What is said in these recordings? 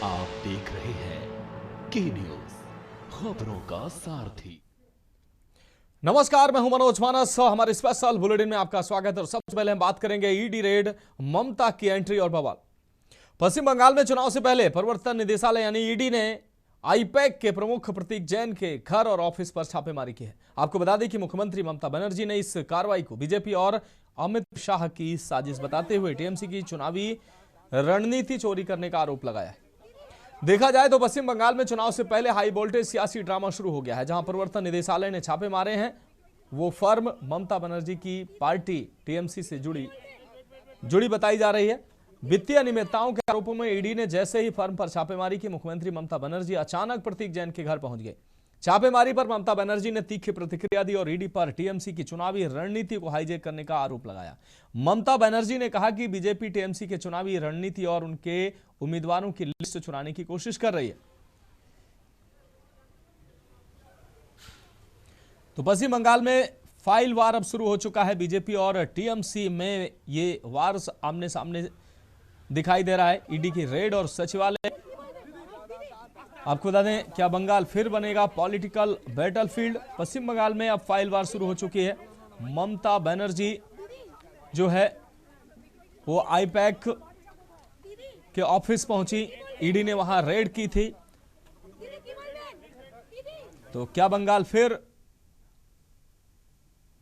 आप देख रहे हैं के न्यूज, खबरों का सारथी। नमस्कार, मैं हूं मनोज मानस। हमारे स्पेशल बुलेटिन में आपका स्वागत है और सबसे पहले हम बात करेंगे ईडी रेड, ममता की एंट्री और बवाल। पश्चिम बंगाल में चुनाव से पहले प्रवर्तन निदेशालय यानी ईडी ने आईपैक के प्रमुख प्रतीक जैन के घर और ऑफिस पर छापेमारी की है। आपको बता दें कि मुख्यमंत्री ममता बनर्जी ने इस कार्रवाई को बीजेपी और अमित शाह की साजिश बताते हुए टीएमसी की चुनावी रणनीति चोरी करने का आरोप लगाया है। देखा जाए तो पश्चिम बंगाल में चुनाव से पहले हाई वोल्टेज सियासी ड्रामा शुरू हो गया है। जहां प्रवर्तन निदेशालय ने छापे मारे हैं, वो फर्म ममता बनर्जी की पार्टी टीएमसी से जुड़ी बताई जा रही है। वित्तीय अनियमितताओं के आरोपों में ईडी ने जैसे ही फर्म पर छापेमारी की, मुख्यमंत्री ममता बनर्जी अचानक प्रतीक जैन के घर पहुंच गए। छापेमारी पर ममता बनर्जी ने तीखी प्रतिक्रिया दी और ईडी पर टीएमसी की चुनावी रणनीति को हाईजैक करने का आरोप लगाया। ममता बनर्जी ने कहा कि बीजेपी टीएमसी के चुनावी रणनीति और उनके उम्मीदवारों की लिस्ट चुराने की कोशिश कर रही है। तो पश्चिम बंगाल में फाइल वार अब शुरू हो चुका है। बीजेपी और टीएमसी में ये वार आमने सामने दिखाई दे रहा है। ईडी की रेड और सचिवालय। आपको बता दें, क्या बंगाल फिर बनेगा पॉलिटिकल बैटलफील्ड? पश्चिम बंगाल में अब फाइल वार शुरू हो चुकी है। ममता बनर्जी जो है वो आईपैक के ऑफिस पहुंची, ईडी ने वहां रेड की थी। तो क्या बंगाल फिर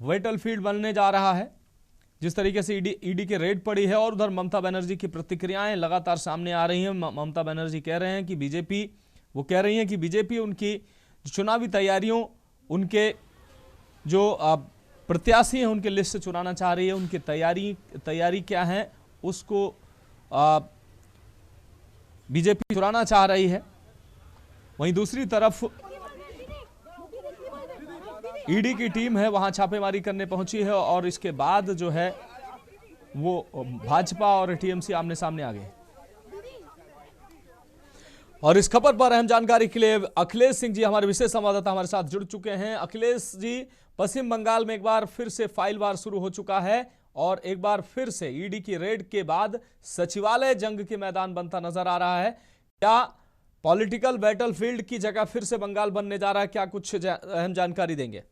बैटलफील्ड बनने जा रहा है? जिस तरीके से ईडी की रेड पड़ी है और उधर ममता बनर्जी की प्रतिक्रियाएं लगातार सामने आ रही हैं। ममता बनर्जी कह रहे हैं कि बीजेपी उनकी चुनावी तैयारियों, उनके जो प्रत्याशी हैं उनके लिस्ट से चुराना चाह रही है। उनकी तैयारी क्या है उसको बीजेपी चुराना चाह रही है। वहीं दूसरी तरफ ईडी की टीम है, वहां छापेमारी करने पहुंची है और इसके बाद जो है वो भाजपा और टीएमसी आमने सामने आ गए। और इस खबर पर अहम जानकारी के लिए अखिलेश सिंह जी हमारे विशेष संवाददाता हमारे साथ जुड़ चुके हैं। अखिलेश जी, पश्चिम बंगाल में एक बार फिर से फाइल वार शुरू हो चुका है और एक बार फिर से ईडी की रेड के बाद सचिवालय जंग के मैदान बनता नजर आ रहा है। क्या पॉलिटिकल बैटलफील्ड की जगह फिर से बंगाल बनने जा रहा है? क्या कुछ अहम जानकारी देंगे?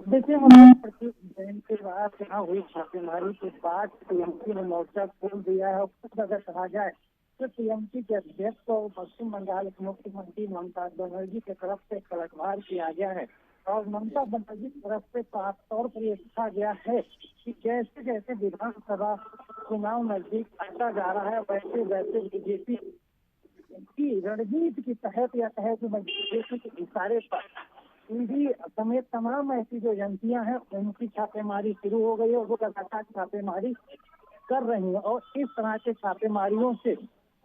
देखिए, हमारे प्रतीक जैन के बाद यहाँ हुई छापेमारी के बाद टीएमसी ने मोर्चा खोल दिया है। और कुछ अगर कहा जाए तो टीएमसी के अध्यक्ष को पश्चिम बंगाल के मुख्यमंत्री ममता बनर्जी की तरफ से पलटवार किया गया है और ममता बनर्जी की तरफ से साफ तौर पर यह कहा गया है कि जैसे जैसे विधानसभा चुनाव नजदीक आता जा रहा है वैसे वैसे बीजेपी की रणनीति के तहत या तहत बीजेपी के इशारे पर ईडी समेत तमाम ऐसी जो एजेंसियां हैं उनकी छापेमारी शुरू हो गई है और वो लगातार छापेमारी कर रही है। और इस तरह के छापेमारियों से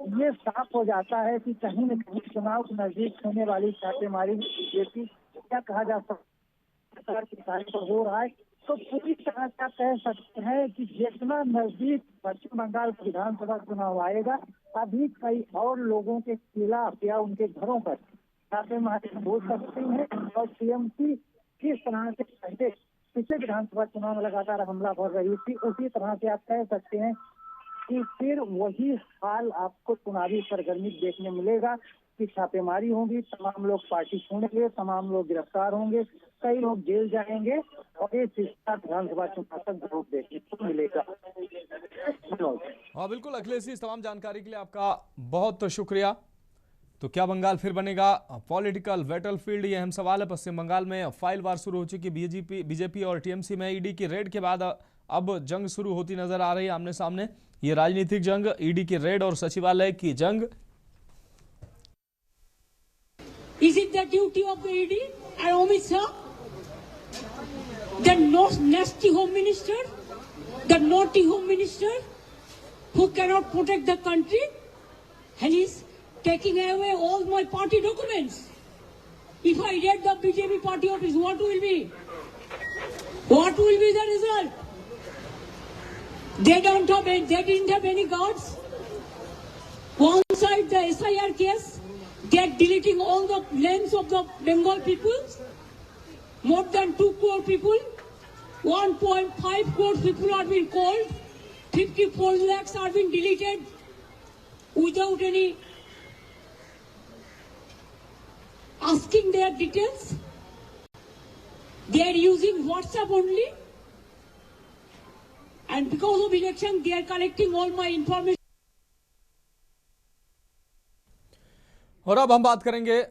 ये साफ हो जाता है कि कहीं न कहीं चुनाव के नजदीक होने वाली छापेमारी बीजेपी क्या कहा जा सकता है पर हो रहा है। तो पूरी तरह से आप कह सकते हैं कि जितना नजदीक पश्चिम बंगाल विधानसभा चुनाव आएगा, अभी कई और लोगों के खिलाफ या उनके घरों पर छापेमारी हो सकती है। और टीएमसी किस तरह से पहले पिछले विधानसभा चुनाव में लगातार हमला कर रही थी, उसी तरह से आप कह सकते हैं कि फिर वही हाल आपको चुनावी सरगर्मी देखने मिलेगा कि छापेमारी होगी, तमाम लोग पार्टी छोड़ेंगे, तमाम लोग गिरफ्तार होंगे, कई लोग जेल जाएंगे और ये सिलसिला विधानसभा चुनाव तक जरूर देखने को मिलेगा। हाँ बिल्कुल अखिलेश जी, इस तमाम जानकारी के लिए आपका बहुत शुक्रिया। तो क्या बंगाल फिर बनेगा पॉलिटिकल बैटलफील्ड, ये अहम सवाल है। पश्चिम बंगाल में फाइल वार शुरू हो चुकी बीजेपी और टीएमसी में। ईडी की रेड के बाद अब जंग शुरू होती नजर आ रही है आमने सामने। ये राजनीतिक जंग, ईडी की रेड और सचिवालय की जंग। Is it the duty of the ED and Amit Shah, the nasty home minister, the naughty home minister, who cannot protect the country, and he's taking away all my party documents? If I get the BJP party office, what will be? What will be the result? They didn't have any guards. One side the SIR case, they are deleting all the names of the Bengal people. More than 2 crore people, 1.5 crore people are being called. 54 lakhs are being deleted. without any asking their details. They are using WhatsApp only. And because of election, they are collecting all my information. और अब हम बात करेंगे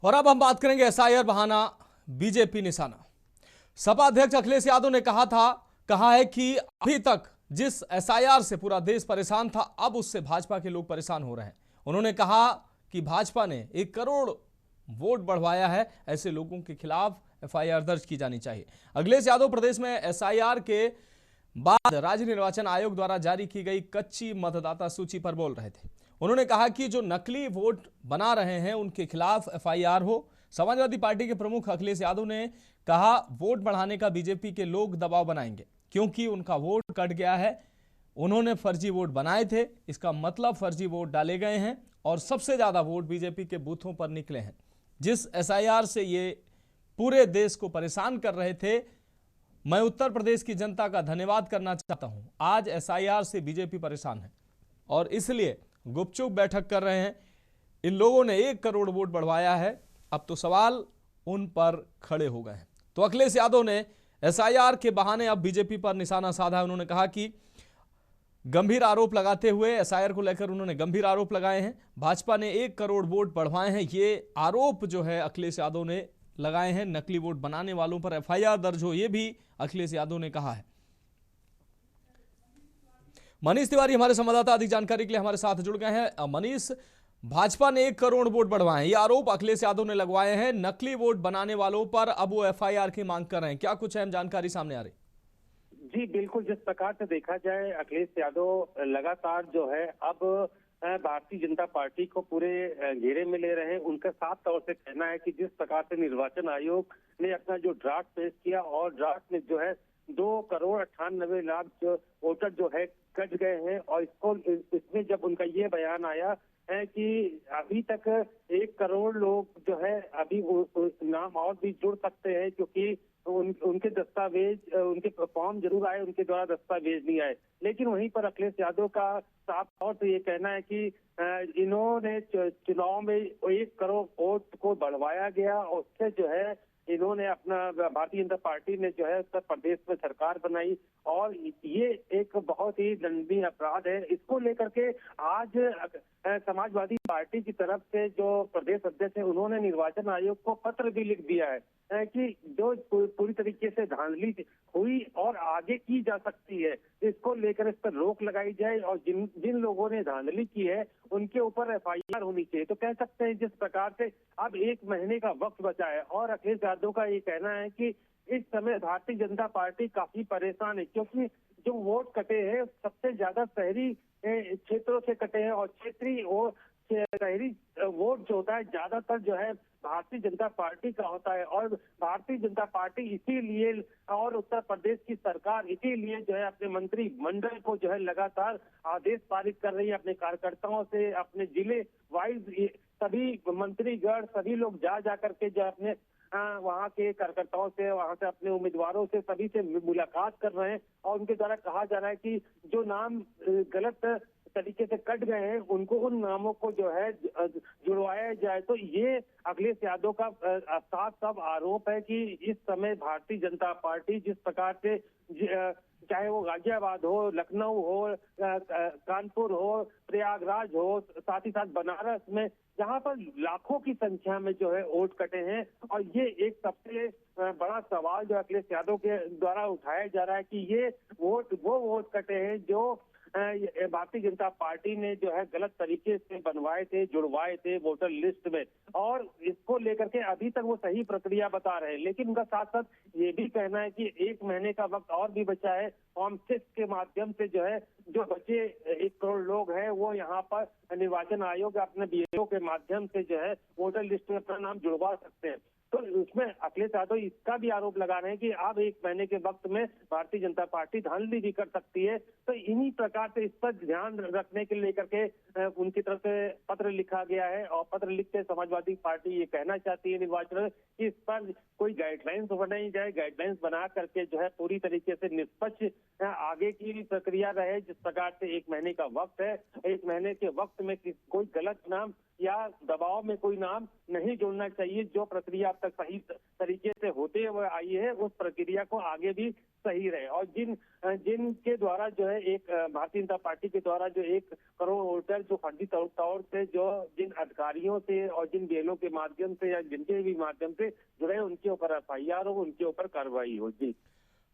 और अब हम बात करेंगे एसआईआर बहाना बीजेपी निशाना। सपा अध्यक्ष अखिलेश यादव ने कहा है कि अभी तक जिस एसआईआर से पूरा देश परेशान था, अब उससे भाजपा के लोग परेशान हो रहे हैं। उन्होंने कहा कि भाजपा ने 1 करोड़ वोट बढ़वाया है, ऐसे लोगों के खिलाफ एफआईआर दर्ज की जानी चाहिए। अखिलेश यादव प्रदेश में एसआईआर के बाद राज्य निर्वाचन आयोग द्वारा जारी की गई कच्ची मतदाता सूची पर बोल रहे थे। उन्होंने कहा कि जो नकली वोट बना रहे हैं उनके खिलाफ एफआईआर हो। समाजवादी पार्टी के प्रमुख अखिलेश यादव ने कहा, वोट बढ़ाने का बीजेपी के लोग दबाव बनाएंगे क्योंकि उनका वोट कट गया है। उन्होंने फर्जी वोट बनाए थे, इसका मतलब फर्जी वोट डाले गए हैं और सबसे ज्यादा वोट बीजेपी के बूथों पर निकले हैं। जिस एसआईआर से ये पूरे देश को परेशान कर रहे थे, मैं उत्तर प्रदेश की जनता का धन्यवाद करना चाहता हूं। आज एसआईआर से बीजेपी परेशान है और इसलिए गुपचुप बैठक कर रहे हैं। इन लोगों ने 1 करोड़ वोट बढ़वाया है, अब तो सवाल उन पर खड़े हो गए हैं। तो अखिलेश यादव ने एसआईआर के बहाने अब बीजेपी पर निशाना साधा। उन्होंने कहा कि गंभीर आरोप लगाते हुए एसआईआर को लेकर उन्होंने गंभीर आरोप लगाए हैं। भाजपा ने 1 करोड़ वोट बढ़वाए हैं, ये आरोप जो है अखिलेश यादव ने लगाए हैं। नकली वोट बनाने वालों पर एफआईआर दर्ज हो, यह भी अखिलेश यादव ने कहा है। मनीष तिवारी हमारे संवाददाता अधिक जानकारी के लिए हमारे साथ जुड़ गए हैं। मनीष, भाजपा ने 1 करोड़ वोट बढ़वाए हैं, ये आरोप अखिलेश यादव ने लगवाए हैं। नकली वोट बनाने वालों पर अब वो एफआईआर की मांग कर रहे हैं, क्या कुछ अहम जानकारी सामने आ रही? जी बिल्कुल, जिस प्रकार से देखा जाए अखिलेश यादव लगातार जो है अब भारतीय जनता पार्टी को पूरे घेरे में ले रहे हैं। उनका साफ तौर से कहना है कि जिस प्रकार से निर्वाचन आयोग ने अपना जो ड्राफ्ट पेश किया और ड्राफ्ट में जो है 2 करोड़ 98 लाख जो वोटर जो है कट गए हैं, और इसमें जब उनका ये बयान आया है कि अभी तक 1 करोड़ लोग जो है अभी नाम और भी जुड़ सकते हैं, क्योंकि उनके दस्तावेज, उनके फॉर्म जरूर आए, उनके द्वारा दस्तावेज नहीं आए। लेकिन वहीं पर अखिलेश यादव का साफ तौर से ये कहना है कि इन्होंने चुनाव में 1 करोड़ वोट को बढ़वाया गया और उससे जो है इन्होंने अपना भारतीय जनता पार्टी ने जो है उत्तर प्रदेश में सरकार बनाई, और ये एक बहुत ही दंडनीय अपराध है। इसको लेकर के आज समाजवादी पार्टी की तरफ से जो प्रदेश अध्यक्ष है उन्होंने निर्वाचन आयोग को पत्र भी लिख दिया है कि जो पूरी तरीके से धांधली हुई और आगे की जा सकती है, इसको लेकर इस पर रोक लगाई जाए और जिन लोगों ने धांधली की है उनके ऊपर एफआईआर होनी चाहिए। तो कह सकते हैं जिस प्रकार से अब 1 महीने का वक्त बचा है, और अखिलेश यादव का ये कहना है कि इस समय भारतीय जनता पार्टी काफी परेशान है, क्योंकि जो वोट कटे हैं सबसे ज्यादा शहरी क्षेत्रों से कटे हैं और क्षेत्रीय और शहरी वोट जो होता है ज्यादातर जो है भारतीय जनता पार्टी का होता है, और भारतीय जनता पार्टी इसीलिए और उत्तर प्रदेश की सरकार इसीलिए जो है अपने मंत्री मंडल को जो है लगातार आदेश पारित कर रही है अपने कार्यकर्ताओं से, अपने जिले वाइज सभी मंत्रीगण सभी लोग जा करके जो अपने वहाँ के कार्यकर्ताओं से, वहाँ से अपने उम्मीदवारों से सभी से मुलाकात कर रहे हैं, और उनके द्वारा कहा जा रहा है कि जो नाम गलत तरीके से कट गए हैं उनको उन नामों को जो है जुड़वाया जाए। तो ये अखिलेश यादव का साफ आरोप है कि इस समय भारतीय जनता पार्टी जिस प्रकार से चाहे वो गाजियाबाद हो, लखनऊ हो, कानपुर हो, प्रयागराज हो, साथ ही साथ बनारस में, जहां पर लाखों की संख्या में जो है वोट कटे हैं, और ये एक सबसे बड़ा सवाल जो अखिलेश यादव के द्वारा उठाया जा रहा है कि ये वो वोट कटे हैं जो भारतीय जनता पार्टी ने जो है गलत तरीके से बनवाए थे, जुड़वाए थे वोटर लिस्ट में, और इसको लेकर के अभी तक वो सही प्रक्रिया बता रहे हैं। लेकिन उनका साथ साथ ये भी कहना है कि 1 महीने का वक्त और भी बचा है। फॉर्म 6 के माध्यम से जो है जो बचे 1 करोड़ लोग हैं वो यहाँ पर निर्वाचन आयोग अपने बीएलओ के माध्यम से जो है वोटर लिस्ट में अपना नाम जुड़वा सकते हैं। तो उसमें अखिलेश यादव इसका भी आरोप लगा रहे हैं कि अब 1 महीने के वक्त में भारतीय जनता पार्टी धांधली भी कर सकती है। तो इन्हीं प्रकार से इस पर ध्यान रखने के लेकर के उनकी तरफ से पत्र लिखा गया है, और पत्र लिख के समाजवादी पार्टी ये कहना चाहती है निर्वाचन में कि इस पर कोई गाइडलाइंस बनाई जाए, गाइडलाइंस बना करके जो है पूरी तरीके से निष्पक्ष आगे की प्रक्रिया रहे। जिस प्रकार से 1 महीने का वक्त है, 1 महीने के वक्त में कोई गलत नाम या दबाव में कोई नाम नहीं जोड़ना चाहिए। जो प्रक्रिया अब तक सही तरीके से होते हुए आई है उस प्रक्रिया को आगे भी सही रहे, और जिनके द्वारा जो है एक भारतीय जनता पार्टी के द्वारा जो 1 करोड़ वोटर जो फर्जी तौर से जो जिन अधिकारियों से और जिन बेलों के माध्यम से या जिनके भी माध्यम से जुड़े उनके ऊपर FIR हो, उनके ऊपर कार्रवाई हो। जी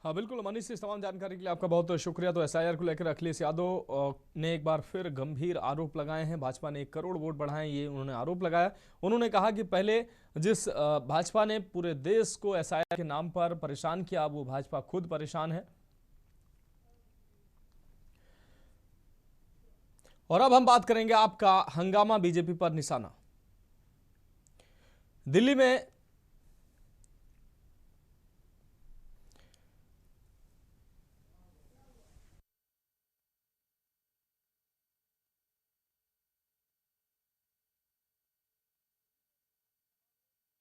हाँ बिल्कुल मनीष, इस तमाम जानकारी के लिए आपका बहुत शुक्रिया। तो SIR को लेकर अखिलेश यादव ने एक बार फिर गंभीर आरोप लगाए हैं। भाजपा ने 1 करोड़ वोट बढ़ाए, ये उन्होंने आरोप लगाया। उन्होंने कहा कि पहले जिस भाजपा ने पूरे देश को SIR के नाम पर परेशान किया, अब वो भाजपा खुद परेशान है। और अब हम बात करेंगे आपका हंगामा बीजेपी पर निशाना। दिल्ली में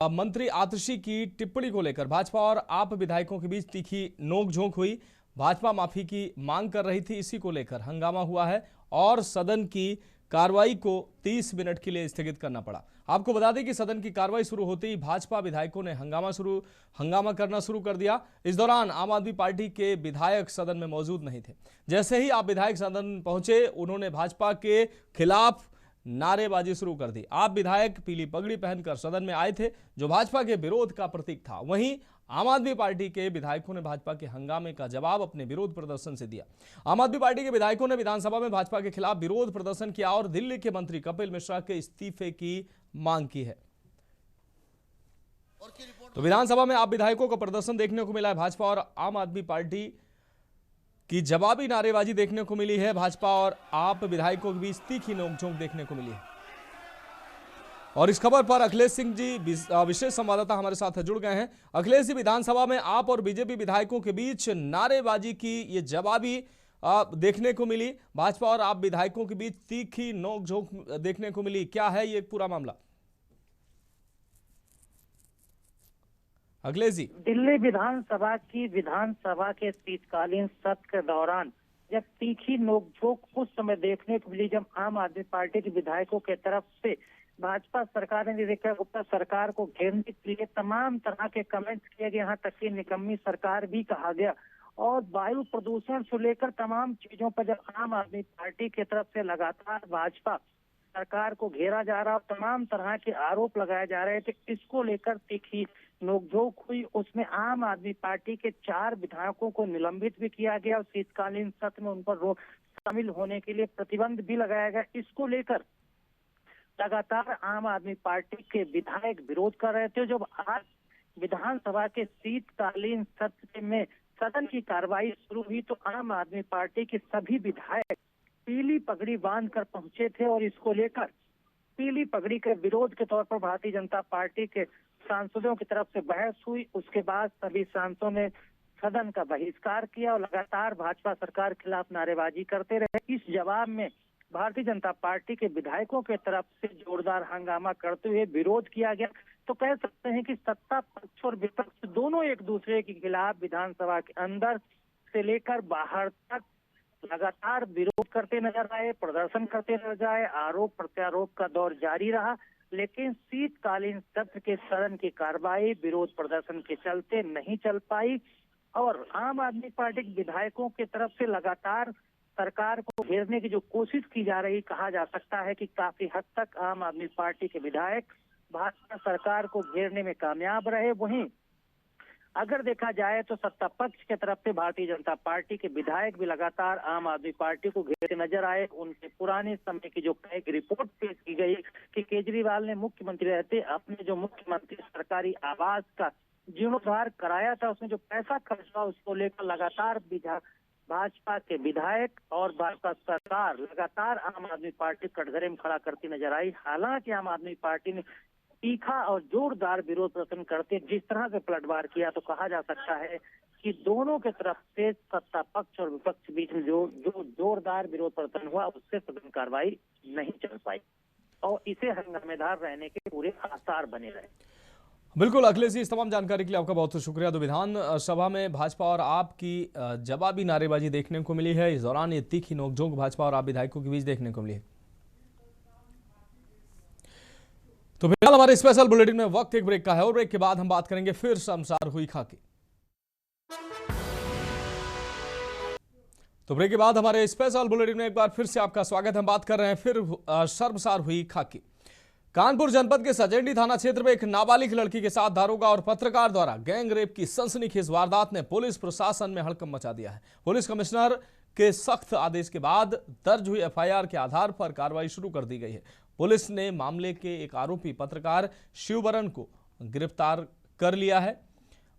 मंत्री आतिशी की टिप्पणी को लेकर भाजपा और आप विधायकों के बीच तीखी नोकझोंक हुई। भाजपा माफी की मांग कर रही थी, इसी को लेकर हंगामा हुआ है और सदन की कार्रवाई को 30 मिनट के लिए स्थगित करना पड़ा। आपको बता दें कि सदन की कार्रवाई शुरू होते ही भाजपा विधायकों ने हंगामा करना शुरू कर दिया। इस दौरान आम आदमी पार्टी के विधायक सदन में मौजूद नहीं थे। जैसे ही आप विधायक सदन पहुंचे, उन्होंने भाजपा के खिलाफ नारेबाजी शुरू कर दी। आप विधायक पीली पगड़ी पहनकर सदन में आए थे, जो भाजपा के विरोध का प्रतीक था। वहीं आम आदमी पार्टी के विधायकों ने भाजपा के हंगामे का जवाब अपने विरोध प्रदर्शन से दिया। आम आदमी पार्टी के विधायकों ने विधानसभा में भाजपा के खिलाफ विरोध प्रदर्शन किया और दिल्ली के मंत्री कपिल मिश्रा के इस्तीफे की मांग की है। तो विधानसभा में आप विधायकों का प्रदर्शन देखने को मिला है। भाजपा और आम आदमी पार्टी की जवाबी नारेबाजी देखने को मिली है। भाजपा और आप विधायकों के बीच तीखी नोकझोंक देखने को मिली है। और इस खबर पर अखिलेश सिंह जी विशेष संवाददाता हमारे साथ जुड़ गए हैं। अखिलेश जी, विधानसभा में आप और बीजेपी विधायकों के बीच नारेबाजी की ये जवाबी देखने को मिली। भाजपा और आप विधायकों के बीच तीखी नोकझोंक देखने को मिली, क्या है ये पूरा मामला? अखिलेश जी, दिल्ली विधानसभा के शीतकालीन सत्र के दौरान जब तीखी नोकझोंक उस समय देखने को मिली जब आम आदमी पार्टी के विधायकों के तरफ से भाजपा सरकार ने देखा गुप्ता सरकार को घेरने के लिए तमाम तरह के कमेंट किए गए, यहाँ तक कि निकम्मी सरकार भी कहा गया। और वायु प्रदूषण से लेकर तमाम चीजों पर जब आम आदमी पार्टी की तरफ से लगातार भाजपा सरकार को घेरा जा रहा, तमाम तरह के आरोप लगाए जा रहे थे, इसको लेकर तीखी नोकझोंक हुई। उसमें आम आदमी पार्टी के 4 विधायकों को निलंबित भी किया गया और शीतकालीन सत्र में उन पर शामिल होने के लिए प्रतिबंध भी लगाया गया। इसको लेकर लगातार आम आदमी पार्टी के विधायक विरोध कर रहे थे। जब आज विधानसभा के शीतकालीन सत्र में सदन की कार्रवाई शुरू हुई तो आम आदमी पार्टी के सभी विधायक पीली पगड़ी बांधकर पहुंचे थे और इसको लेकर पीली पगड़ी के विरोध के तौर पर भारतीय जनता पार्टी के सांसदों की तरफ से बहस हुई। उसके बाद सभी सांसदों ने सदन का बहिष्कार किया और लगातार भाजपा सरकार के खिलाफ नारेबाजी करते रहे। इस जवाब में भारतीय जनता पार्टी के विधायकों के तरफ से जोरदार हंगामा करते हुए विरोध किया गया। तो कह सकते हैं कि सत्ता पक्ष और विपक्ष दोनों एक दूसरे के खिलाफ विधानसभा के अंदर से लेकर बाहर तक लगातार विरोध करते नजर आए, प्रदर्शन करते नजर आए, आरोप प्रत्यारोप का दौर जारी रहा। लेकिन शीतकालीन सत्र के सदन की कार्रवाई विरोध प्रदर्शन के चलते नहीं चल पाई और आम आदमी पार्टी के विधायकों की तरफ से लगातार सरकार को घेरने की जो कोशिश की जा रही, कहा जा सकता है कि काफी हद तक आम आदमी पार्टी के विधायक भाजपा सरकार को घेरने में कामयाब रहे। वहीं अगर देखा जाए तो सत्ता पक्ष की तरफ से भारतीय जनता पार्टी के विधायक भी लगातार आम आदमी पार्टी को घेरते नजर आए। उनके पुराने समय की जो एक रिपोर्ट पेश की गई कि केजरीवाल ने मुख्यमंत्री रहते अपने जो मुख्यमंत्री सरकारी आवास का जीर्णोद्धार कराया था, उसमें जो पैसा खर्च हुआ उसको लेकर लगातार भाजपा के विधायक और भाजपा सरकार लगातार आम आदमी पार्टी कटघरे में खड़ा करती नजर आई। हालांकि आम आदमी पार्टी ने तीखा और जोरदार विरोध प्रदर्शन करते जिस तरह से पलटवार किया तो कहा जा सकता है कि दोनों के तरफ से सत्ता पक्ष और विपक्ष बीच में जो जोरदार विरोध प्रदर्शन हुआ उससे सदन कार्रवाई नहीं चल पाई और इसे हंगामेदार रहने के पूरे आसार बने रहे। बिल्कुल अखिलेश जी, इस तमाम जानकारी के लिए आपका बहुत बहुत शुक्रिया। तो विधानसभा में भाजपा और आप की जवाबी नारेबाजी देखने को मिली है। इस दौरान ये तीखी नोकझोंक भाजपा और आप विधायकों के बीच देखने को मिली है। तो फिलहाल हमारे स्पेशल बुलेटिन में वक्त एक ब्रेक का है और ब्रेक के बाद हम बात करेंगे फिर शर्मसार हुई खाकी। तो ब्रेक के बाद हमारे स्पेशल बुलेटिन में एक बार फिर से आपका स्वागत है। हम बात कर रहे हैं फिर शर्मसार हुई खाकी। कानपुर जनपद के सजेंडी थाना क्षेत्र में एक नाबालिग लड़की के साथ दारोगा और पत्रकार द्वारा गैंग रेप की सनसनीखेज वारदात ने पुलिस प्रशासन में हड़कंप मचा दिया है। पुलिस कमिश्नर के सख्त आदेश के बाद दर्ज हुई एफआईआर के आधार पर कार्रवाई शुरू कर दी गई है। पुलिस ने मामले के एक आरोपी पत्रकार शिवबरन को गिरफ्तार कर लिया है।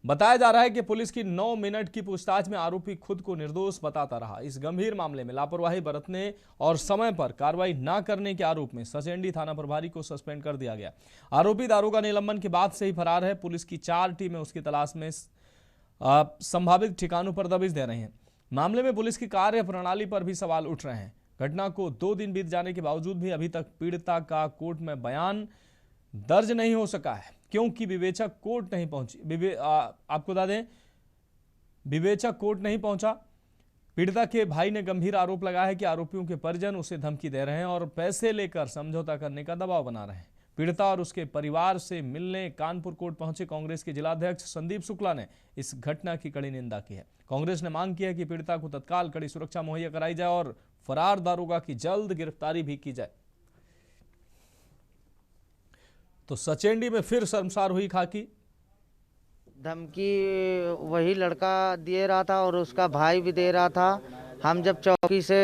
बताया जा रहा है कि पुलिस की 9 मिनट की पूछताछ में आरोपी खुद को निर्दोष बताता रहा। इस गंभीर मामले में लापरवाही बरतने और समय पर कार्रवाई न करने के आरोप में सजेंडी थाना प्रभारी को सस्पेंड कर दिया गया। आरोपी दारोगा निलंबन के बाद से ही फरार है। पुलिस की 4 टीमें उसकी तलाश में संभावित ठिकानों पर दबिश दे रही हैं। मामले में पुलिस की कार्य प्रणाली पर भी सवाल उठ रहे हैं। घटना को 2 दिन बीत जाने के बावजूद भी अभी तक पीड़िता का कोर्ट में बयान दर्ज नहीं हो सका है, क्योंकि विवेचक कोर्ट नहीं पहुंची। आपको बता दें, विवेचक कोर्ट नहीं पहुंचा। पीड़िता के भाई ने गंभीर आरोप लगाया है कि आरोपियों के परिजन उसे धमकी दे रहे हैं और पैसे लेकर समझौता करने का दबाव बना रहे हैं। पीड़िता और उसके परिवार से मिलने कानपुर कोर्ट पहुंचे कांग्रेस के जिलाध्यक्ष संदीप शुक्ला ने इस घटना की कड़ी निंदा की है। कांग्रेस ने मांग की है कि पीड़िता को तत्काल कड़ी सुरक्षा मुहैया कराई जाए और फरार दारोगा की जल्द गिरफ्तारी भी की जाए। तो सचेंडी में फिर शर्मसार हुई खाकी। धमकी वही लड़का दे रहा था और उसका भाई भी दे रहा था। हम जब चौकी से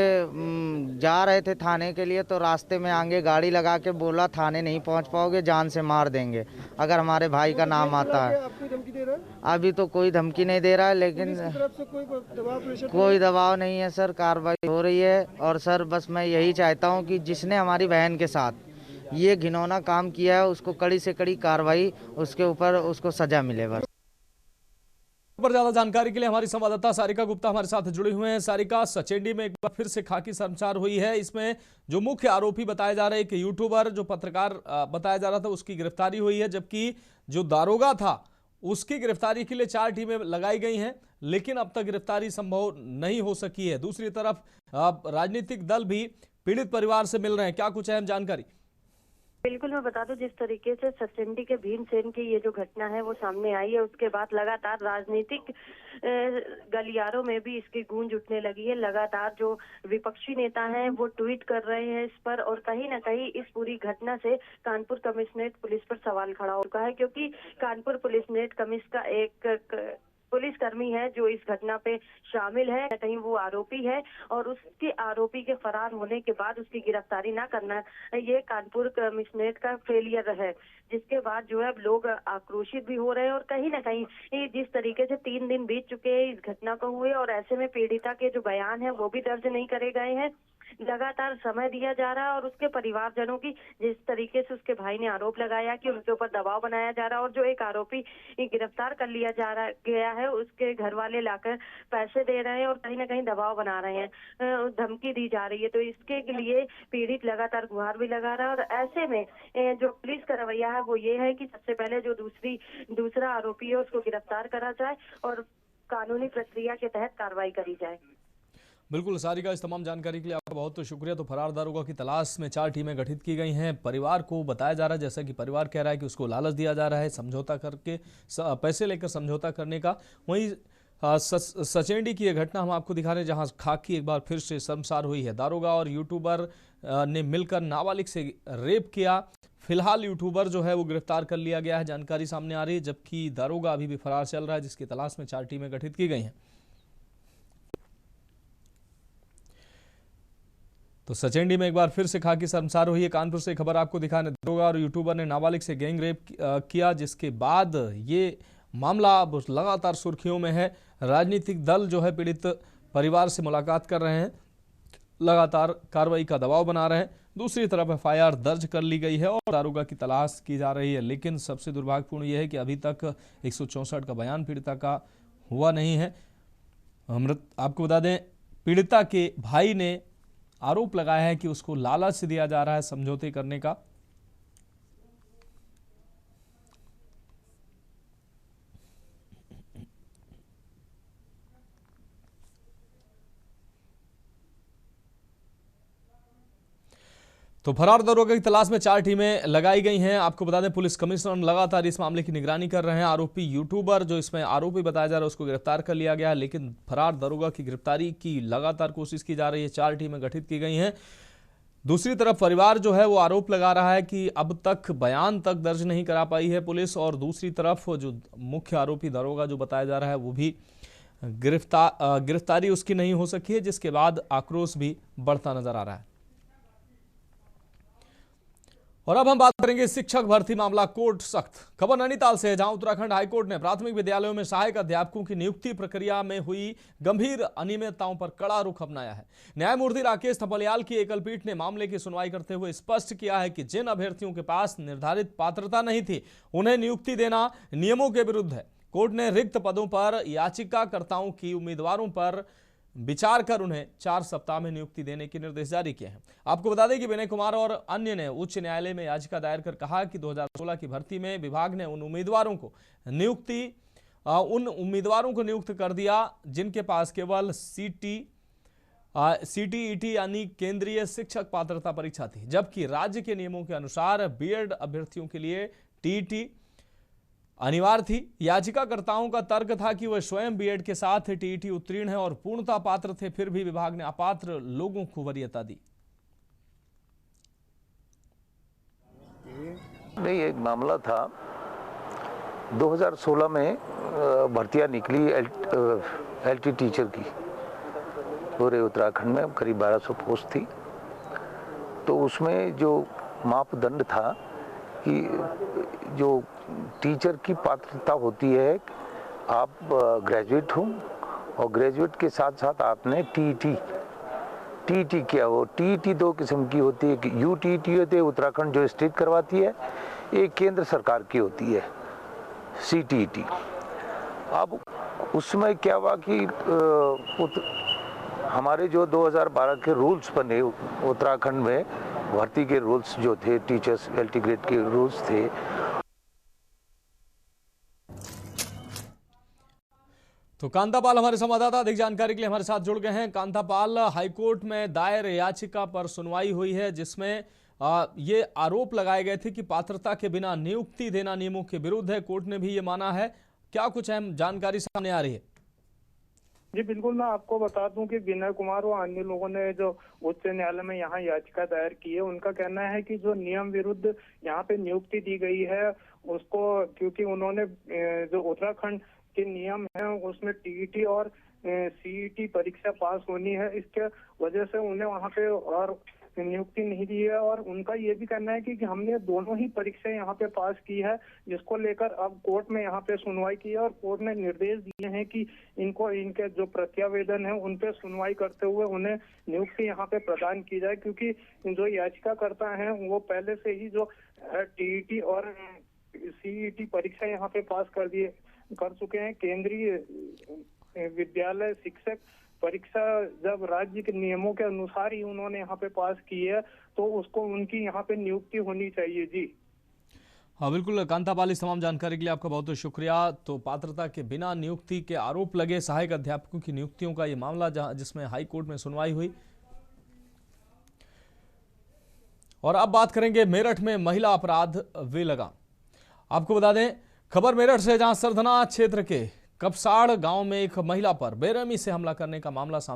जा रहे थे थाने के लिए तो रास्ते में आगे गाड़ी लगा के बोला थाने नहीं पहुंच पाओगे, जान से मार देंगे अगर हमारे भाई का नाम आता है। अभी तो कोई धमकी नहीं दे रहा है, लेकिन कोई दबाव नहीं है सर, कार्रवाई हो रही है। और सर बस मैं यही चाहता हूं कि जिसने हमारी बहन के साथ ये घिनौना काम किया है उसको कड़ी से कड़ी कार्रवाई, उसके ऊपर उसको सजा मिले। बस पर ज्यादा जानकारी के लिए हमारी संवाददाता सारिका गुप्ता हमारे साथ जुड़े हुए हैं। सारिका, सचेंडी में एक बार फिर से खाकी शर्मसार हुई है। इसमें जो मुख्य आरोपी बताए जा रहे हैं कि यूट्यूबर जो पत्रकार बताया जा रहा था उसकी गिरफ्तारी हुई है, जबकि जो दारोगा था उसकी गिरफ्तारी के लिए 4 टीमें लगाई गई हैं, लेकिन अब तक गिरफ्तारी संभव नहीं हो सकी है। दूसरी तरफ राजनीतिक दल भी पीड़ित परिवार से मिल रहे हैं। क्या कुछ अहम जानकारी? बिल्कुल, मैं बता दूं, जिस तरीके से सचेंडी के भीमसेन की ये जो घटना है वो सामने आई है, उसके बाद लगातार राजनीतिक गलियारों में भी इसकी गूंज उठने लगी है। लगातार जो विपक्षी नेता हैं वो ट्वीट कर रहे हैं इस पर, और कहीं ना कहीं इस पूरी घटना से कानपुर कमिश्नरेट पुलिस पर सवाल खड़ा हो चुका है, क्योंकि कानपुर पुलिस कमिश्नर का एक पुलिसकर्मी है जो इस घटना पे शामिल है, कहीं वो आरोपी है, और उसके आरोपी के फरार होने के बाद उसकी गिरफ्तारी ना करना ये कानपुर कमिश्नरेट का फेलियर है, जिसके बाद जो है अब लोग आक्रोशित भी हो रहे हैं। और कहीं ना कहीं जिस तरीके से 3 दिन बीत चुके हैं इस घटना को हुए, और ऐसे में पीड़िता के जो बयान है वो भी दर्ज नहीं करे गए हैं। लगातार समय दिया जा रहा है और उसके परिवारजनों की जिस तरीके से उसके भाई ने आरोप लगाया कि उनके ऊपर दबाव बनाया जा रहा है, और जो एक आरोपी गिरफ्तार कर लिया गया है उसके घर वाले लाकर पैसे दे रहे हैं और कहीं ना कहीं दबाव बना रहे हैं, धमकी दी जा रही है। तो इसके लिए पीड़ित लगातार गुहार भी लगा रहा है, और ऐसे में जो पुलिस का रवैया है वो ये है कि सबसे पहले जो दूसरा आरोपी है उसको गिरफ्तार करा जाए और कानूनी प्रक्रिया के तहत कार्रवाई करी जाए। बिल्कुल सारिका, इस तमाम जानकारी के लिए आपका बहुत शुक्रिया। तो फरार दारोगा की तलाश में 4 टीमें गठित की गई हैं। परिवार को बताया जा रहा है, जैसा कि परिवार कह रहा है कि उसको लालच दिया जा रहा है समझौता करके, पैसे लेकर समझौता करने का। वहीं सचेंडी की यह घटना हम आपको दिखा रहे हैं जहां खाकी एक बार फिर से शर्मसार हुई है। दारोगा और यूट्यूबर ने मिलकर नाबालिग से रेप किया, फिलहाल यूट्यूबर जो है वो गिरफ्तार कर लिया गया है, जानकारी सामने आ रही है, जबकि दारोगा अभी भी फरार चल रहा है, जिसकी तलाश में 4 टीमें गठित की गई हैं। तो सचेंडी में एक बार फिर से खाकी शर्मसार हुई है। कानपुर से खबर आपको दिखाने, दारोगा और यूट्यूबर ने नाबालिग से गैंग रेप किया, जिसके बाद ये मामला अब लगातार सुर्खियों में है। राजनीतिक दल जो है पीड़ित परिवार से मुलाकात कर रहे हैं, लगातार कार्रवाई का दबाव बना रहे हैं। दूसरी तरफ एफआईआर दर्ज कर ली गई है और दारोगा की तलाश की जा रही है। लेकिन सबसे दुर्भाग्यपूर्ण यह है कि अभी तक 164 का बयान पीड़िता का हुआ नहीं है। आपको बता दें, पीड़िता के भाई ने आरोप लगाया है कि उसको लालच दिया जा रहा है समझौते करने का। तो फरार दारोगा की तलाश में 4 टीमें लगाई गई हैं। आपको बता दें, पुलिस कमिश्नर लगातार इस मामले की निगरानी कर रहे हैं। आरोपी यूट्यूबर जो इसमें आरोपी बताया जा रहा है उसको गिरफ्तार कर लिया गया है, लेकिन फरार दारोगा की गिरफ्तारी की लगातार कोशिश की जा रही है। 4 टीमें गठित की गई हैं। दूसरी तरफ परिवार जो है वो आरोप लगा रहा है कि अब तक बयान तक दर्ज नहीं करा पाई है पुलिस, और दूसरी तरफ जो मुख्य आरोपी दारोगा जो बताया जा रहा है वो भी गिरफ्तारी उसकी नहीं हो सकी है, जिसके बाद आक्रोश भी बढ़ता नजर आ रहा है। और अब हम बात करेंगे शिक्षक भर्ती मामला कोर्ट सख्त। खबर नैनीताल से है, जहां उत्तराखंड हाईकोर्ट ने प्राथमिक विद्यालयों में सहायक अध्यापकों की नियुक्ति प्रक्रिया में हुई गंभीर अनियमितताओं पर कड़ा रुख अपनाया है। न्यायमूर्ति राकेश थपलियाल की एकल पीठ ने मामले की सुनवाई करते हुए स्पष्ट किया है कि जिन अभ्यर्थियों के पास निर्धारित पात्रता नहीं थी उन्हें नियुक्ति देना नियमों के विरुद्ध है। कोर्ट ने रिक्त पदों पर याचिकाकर्ताओं की उम्मीदवारों पर विचार कर उन्हें 4 सप्ताह में नियुक्ति देने के निर्देश जारी किए हैं। आपको बता दें कि विनय कुमार और अन्य ने उच्च न्यायालय में याचिका दायर कर कहा कि 2016 की भर्ती में विभाग ने उन उम्मीदवारों को नियुक्त कर दिया जिनके पास केवल सीटीईटी यानी केंद्रीय शिक्षक पात्रता परीक्षा थी, जबकि राज्य के नियमों के अनुसार बीएड अभ्यर्थियों के लिए टीईटी अनिवार्य थी। याचिकाकर्ताओं का तर्क था कि वह स्वयं बीएड के साथ टीईटी उत्तीर्ण है और पूर्णता पात्र थे, फिर भी विभाग ने अपात्र लोगों को वरीयता दी। नहीं, एक मामला था 2016 में भर्तियां निकली एलटी टीचर की पूरे उत्तराखंड में, करीब 1200 पोस्ट थी। तो उसमें जो मापदंड था कि जो टीचर की पात्रता होती है, आप ग्रेजुएट हो और ग्रेजुएट के साथ साथ आपने टीईटी किया हो। टीईटी 2 किस्म की होती है, यूटीईटी होती है उत्तराखंड जो स्टेट करवाती है, एक केंद्र सरकार की होती है सीटीईटी। अब उसमें क्या हुआ कि हमारे जो 2012 के रूल्स बने उत्तराखंड में, भर्ती के रूल्स जो थे, टीचर्स एलटी ग्रेड के रूल्स थे। तो कांतापाल हमारे संवाददाता अधिक जानकारी के लिए हमारे साथ जुड़ गए हैं। कांतापाल, हाईकोर्ट में दायर याचिका पर सुनवाई हुई है जिसमें ये आरोप लगाए गए थे कि पात्रता के बिना नियुक्ति देना नियमों के विरुद्ध है। कोर्ट ने भी ये माना है। क्या कुछ अहम जानकारी सामने आ रही है? जी बिल्कुल, मैं आपको बता दूं कि विनय कुमार और अन्य लोगों ने जो उच्च न्यायालय में यहाँ याचिका दायर की है, उनका कहना है कि जो नियम विरुद्ध यहाँ पे नियुक्ति दी गई है उसको, क्योंकि उन्होंने जो उत्तराखंड के नियम है उसमें टीईटी और सीईटी परीक्षा पास होनी है, इसके वजह से उन्हें वहाँ पे और नियुक्ति नहीं दी है। और उनका ये भी कहना है कि हमने दोनों ही परीक्षाएं यहाँ पे पास की है, जिसको लेकर अब कोर्ट में यहाँ पे सुनवाई की है और कोर्ट ने निर्देश दिए हैं कि इनको इनके जो प्रत्यावेदन है उन पे सुनवाई करते हुए उन्हें नियुक्ति यहाँ पे प्रदान की जाए, क्योंकि जो याचिकाकर्ता हैं वो पहले से ही जो टीईटी और सीईटी परीक्षा यहाँ पे पास कर चुके हैं। केंद्रीय विद्यालय शिक्षक परीक्षा जब राज्य के नियमों के अनुसार ही उन्होंने यहाँ पे पास की है तो उसको उनकी यहाँ पे नियुक्ति होनी चाहिए। जी हाँ बिल्कुल कांतापाल, इस तमाम जानकारी के लिए आपका बहुत बहुत शुक्रिया। तो पात्रता के बिना नियुक्ति के आरोप लगे सहायक अध्यापकों की नियुक्तियों का ये मामला जिसमें हाई कोर्ट में सुनवाई हुई। और अब बात करेंगे मेरठ में महिला अपराध वे लगा। आपको बता दें खबर मेरठ से, जहां सरधना क्षेत्र के कपसाड़ गांव में एक महिला पर बेरहमी से हमला करने का मामला सामने